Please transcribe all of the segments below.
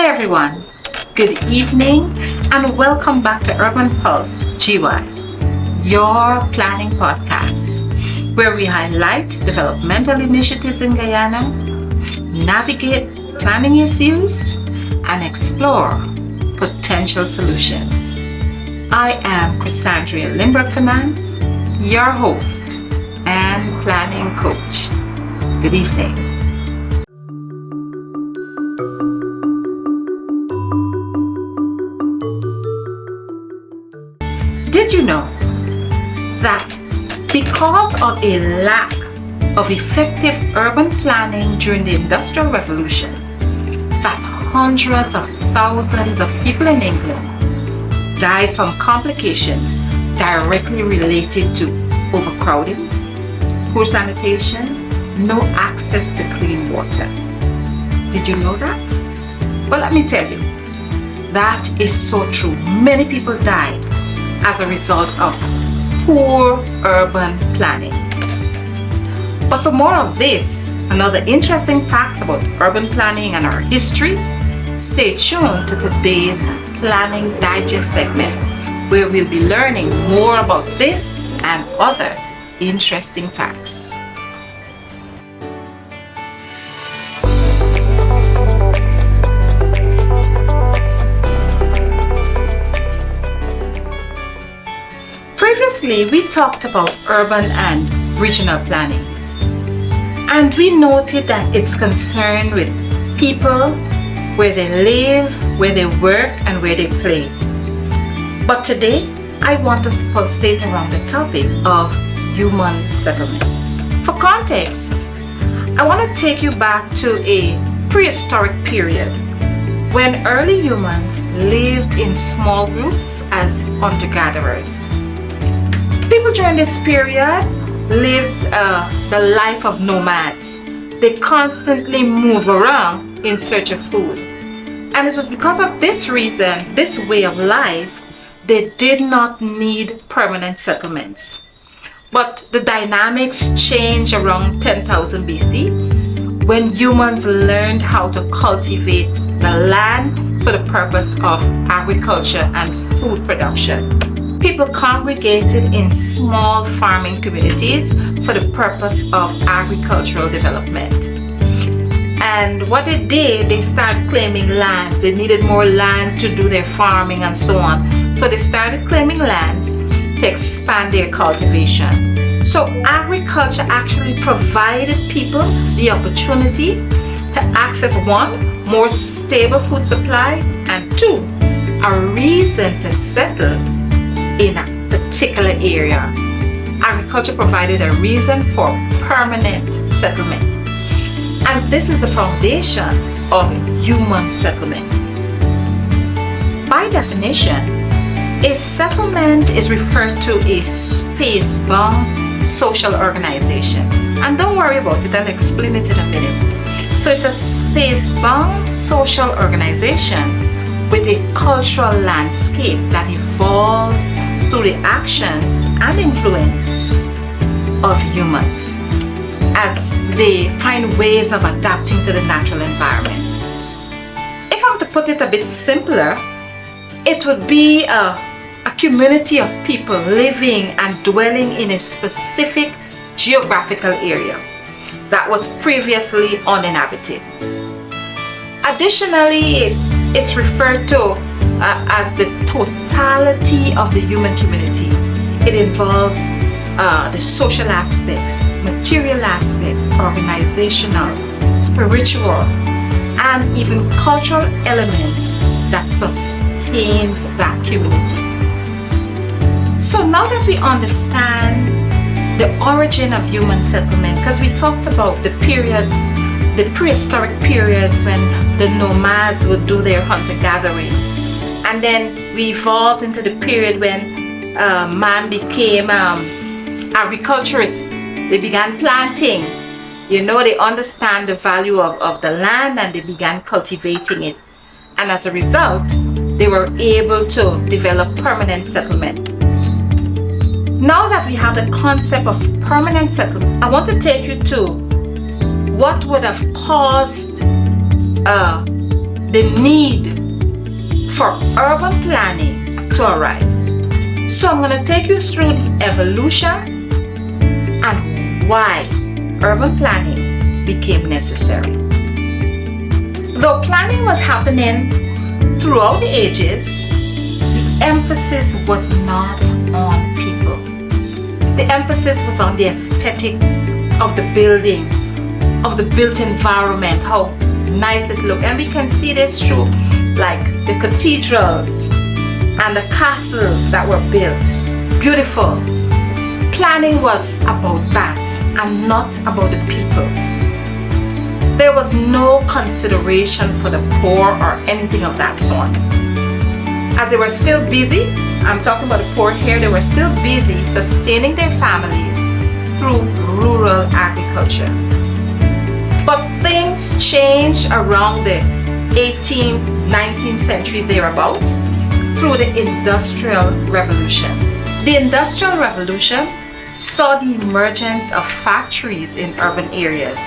Hi everyone, good evening and welcome back to Urban Pulse GY, your planning podcast, where we highlight developmental initiatives in Guyana, navigate planning issues, and explore potential solutions. I am Chrisandria Lindbergh Finance, your host and planning coach. Good evening. Did you know that because of a lack of effective urban planning during the Industrial Revolution, that hundreds of thousands of people in England died from complications directly related to overcrowding, poor sanitation, no access to clean water? Did you know that? Well, let me tell you, that is so true. Many people died as a result of poor urban planning. But for more of this and other interesting facts about urban planning and our history, stay tuned to today's Planning Digest segment, where we'll be learning more about this and other interesting facts. Previously, we talked about urban and regional planning, and we noted that it's concerned with people, where they live, where they work, and where they play. But today, I want us to pulsate around the topic of human settlements. For context, I want to take you back to a prehistoric period when early humans lived in small groups as hunter-gatherers. People during this period lived the life of nomads. They constantly move around in search of food. And it was because of this reason, this way of life, they did not need permanent settlements. But the dynamics changed around 10,000 BC when humans learned how to cultivate the land for the purpose of agriculture and food production. People congregated in small farming communities for the purpose of agricultural development. And what they did, they started claiming lands. They needed more land to do their farming and so on. So they started claiming lands to expand their cultivation. So agriculture actually provided people the opportunity to access one, more stable food supply, and two, a reason to settle in a particular area. Agriculture provided a reason for permanent settlement. And this is the foundation of human settlement. By definition, a settlement is referred to a space-bound social organization. And don't worry about it, I'll explain it in a minute. So it's a space-bound social organization with a cultural landscape that evolves through the actions and influence of humans as they find ways of adapting to the natural environment. If I'm to put it a bit simpler, it would be a community of people living and dwelling in a specific geographical area that was previously uninhabited. Additionally, it's referred to as the totality of the human community. It involves the social aspects, material aspects, organizational, spiritual, and even cultural elements that sustains that community. So now that we understand the origin of human settlement, because we talked about the periods, the prehistoric periods when the nomads would do their hunter-gathering. And then we evolved into the period when man became agriculturists. They began planting. They understand the value of the land and they began cultivating it. And as a result, they were able to develop permanent settlement. Now that we have the concept of permanent settlement, I want to take you to what would have caused the need for urban planning to arise. So I'm going to take you through the evolution and why urban planning became necessary. Though planning was happening throughout the ages, the emphasis was not on people. The emphasis was on the aesthetic of the building, of the built environment, how nice it looked. And we can see this through like the cathedrals and the castles that were built. Beautiful. Planning was about that and not about the people. There was no consideration for the poor or anything of that sort. As they were still busy, I'm talking about the poor here, they were still busy sustaining their families through rural agriculture. But things changed around the 18th, 19th century thereabout through the Industrial Revolution. The Industrial Revolution saw the emergence of factories in urban areas,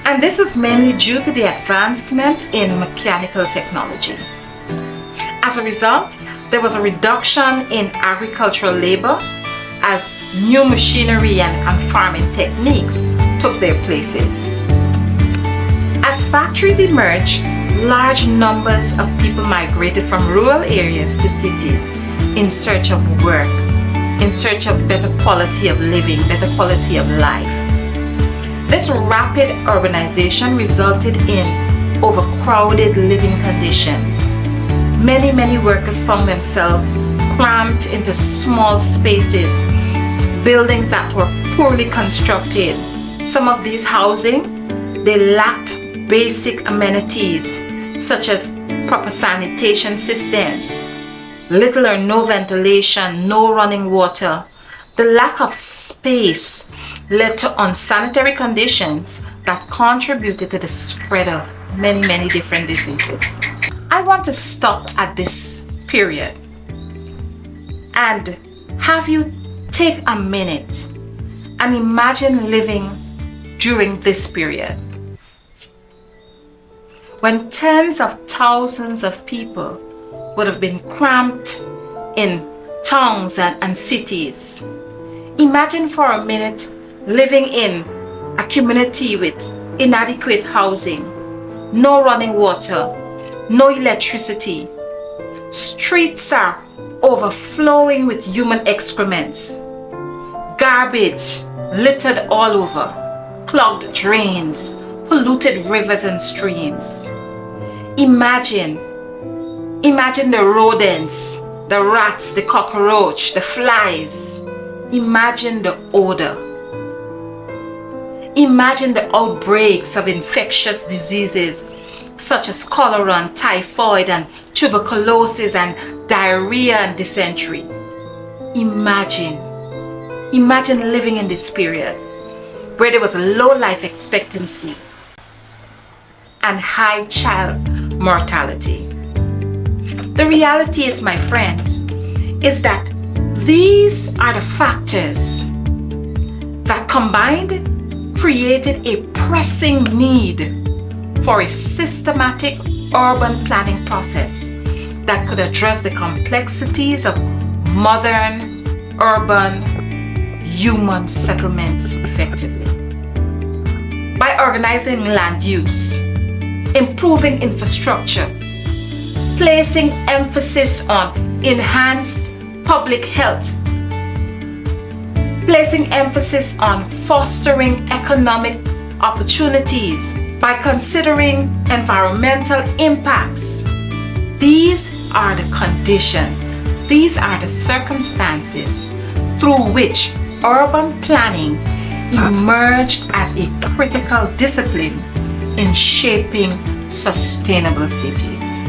and this was mainly due to the advancement in mechanical technology. As a result, there was a reduction in agricultural labor as new machinery and farming techniques took their places. As factories emerged, large numbers of people migrated from rural areas to cities in search of work, in search of better quality of living, better quality of life. This rapid urbanization resulted in overcrowded living conditions. Many workers found themselves cramped into small spaces, buildings that were poorly constructed. Some of these housing, they lacked basic amenities such as proper sanitation systems, little or no ventilation, no running water. The lack of space led to unsanitary conditions that contributed to the spread of many different diseases. I want to stop at this period and have you take a minute and imagine living during this period, when tens of thousands of people would have been cramped in towns and cities. Imagine for a minute living in a community with inadequate housing, no running water, no electricity. Streets are overflowing with human excrements, garbage littered all over, clogged drains, polluted rivers and streams. Imagine the rodents, the rats, the cockroach, the flies. Imagine the odor. Imagine the outbreaks of infectious diseases such as cholera and typhoid and tuberculosis and diarrhea and dysentery. Imagine living in this period where there was a low life expectancy and high child mortality. The reality is, my friends, is that these are the factors that combined created a pressing need for a systematic urban planning process that could address the complexities of modern urban human settlements effectively. By organizing land use, improving infrastructure, placing emphasis on enhanced public health, placing emphasis on fostering economic opportunities, by considering environmental impacts. These are the conditions, these are the circumstances through which urban planning emerged as a critical discipline in shaping sustainable cities.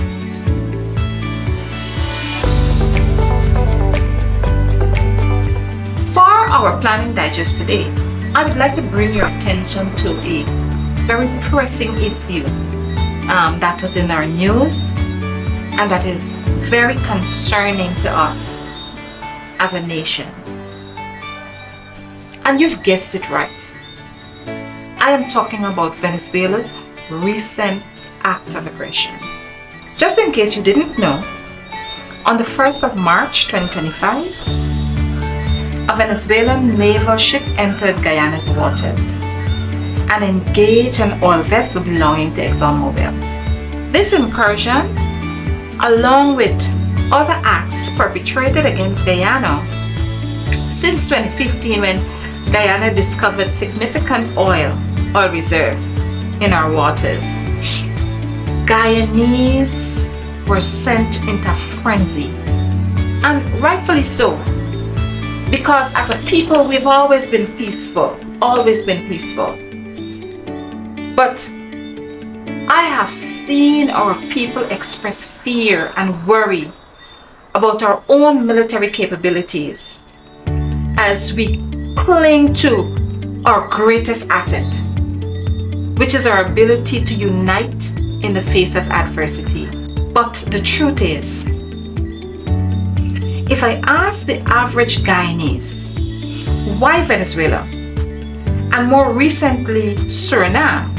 For our Planning Digest today, I would like to bring your attention to a very pressing issue that was in our news and that is very concerning to us as a nation. And you've guessed it right. I am talking about Venezuela's recent act of aggression. Just in case you didn't know, on the 1st of March 2025, a Venezuelan naval ship entered Guyana's waters and engaged an oil vessel belonging to ExxonMobil. This incursion, along with other acts perpetrated against Guyana since 2015, when Guyana discovered significant oil reserve in our waters, Guyanese were sent into frenzy, and rightfully so, because as a people we've always been peaceful. But I have seen our people express fear and worry about our own military capabilities as we cling to our greatest asset, which is our ability to unite in the face of adversity. But the truth is, if I ask the average Guyanese why Venezuela, and more recently Suriname,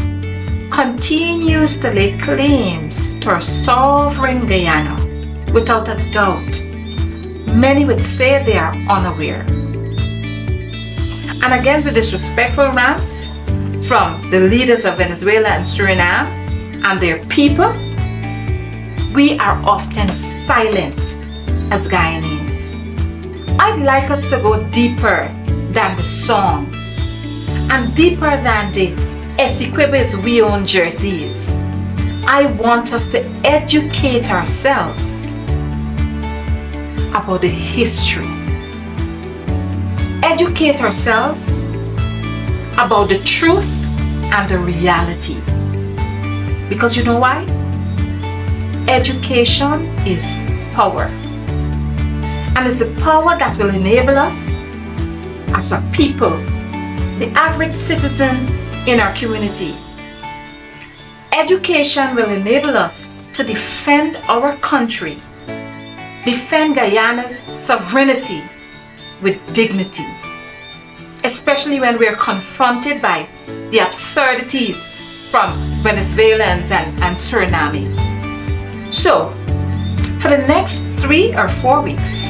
continues to lay claims to our sovereign Guyana, without a doubt, many would say they are unaware. And against the disrespectful rants from the leaders of Venezuela and Suriname and their people, we are often silent as Guyanese. I'd like us to go deeper than the song and deeper than the Essequibo's We Own jerseys. I want us to educate ourselves about the history. Educate ourselves about the truth and the reality. Because you know why? Education is power. And it's the power that will enable us as a people, the average citizen in our community. Education will enable us to defend our country, defend Guyana's sovereignty with dignity, especially when we are confronted by the absurdities from Venezuelans and Surinamese. So, for the next 3 or 4 weeks,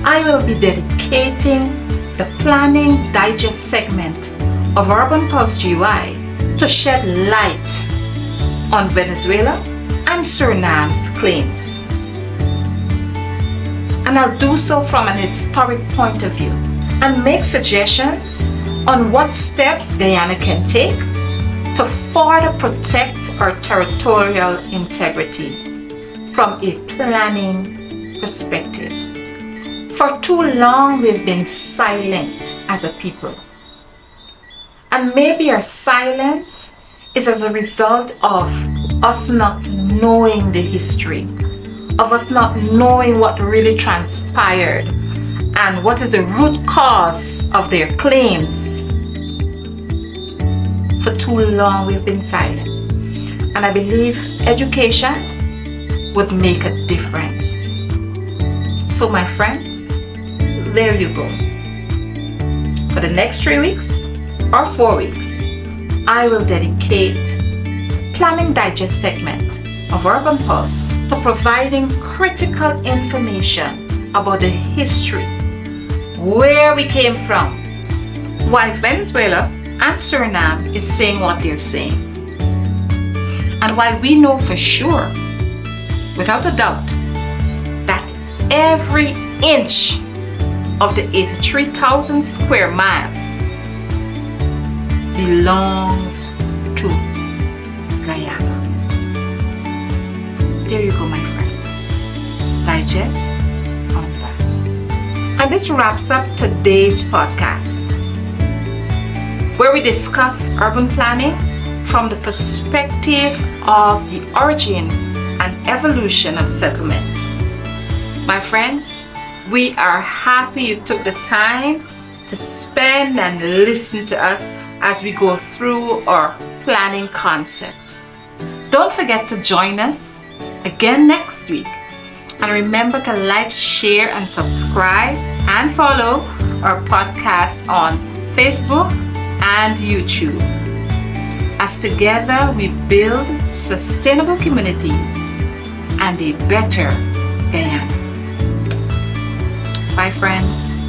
I will be dedicating the Planning Digest segment of Urban Pulse GY to shed light on Venezuela and Suriname's claims. And I'll do so from an historic point of view and make suggestions on what steps Guyana can take to further protect our territorial integrity from a planning perspective. For too long we've been silent as a people. And maybe our silence is as a result of us not knowing the history, of us not knowing what really transpired and what is the root cause of their claims. For too long we've been silent. And I believe education would make a difference. So my friends, there you go. For the next 3 weeks or 4 weeks, I will dedicate Planning Digest segment of Urban Pulse to providing critical information about the history, where we came from, why Venezuela and Suriname is saying what they're saying, and why we know for sure, without a doubt, that every inch of the 83,000 square mile belongs to Guyana. There you go, my friends. Digest on that. And this wraps up today's podcast, where we discuss urban planning from the perspective of the origin and evolution of settlements. My friends, we are happy you took the time to spend and listen to us as we go through our planning concept. Don't forget to join us again next week. And remember to like, share, and subscribe and follow our podcast on Facebook and YouTube. As together we build sustainable communities and a better Guyana. Bye, friends.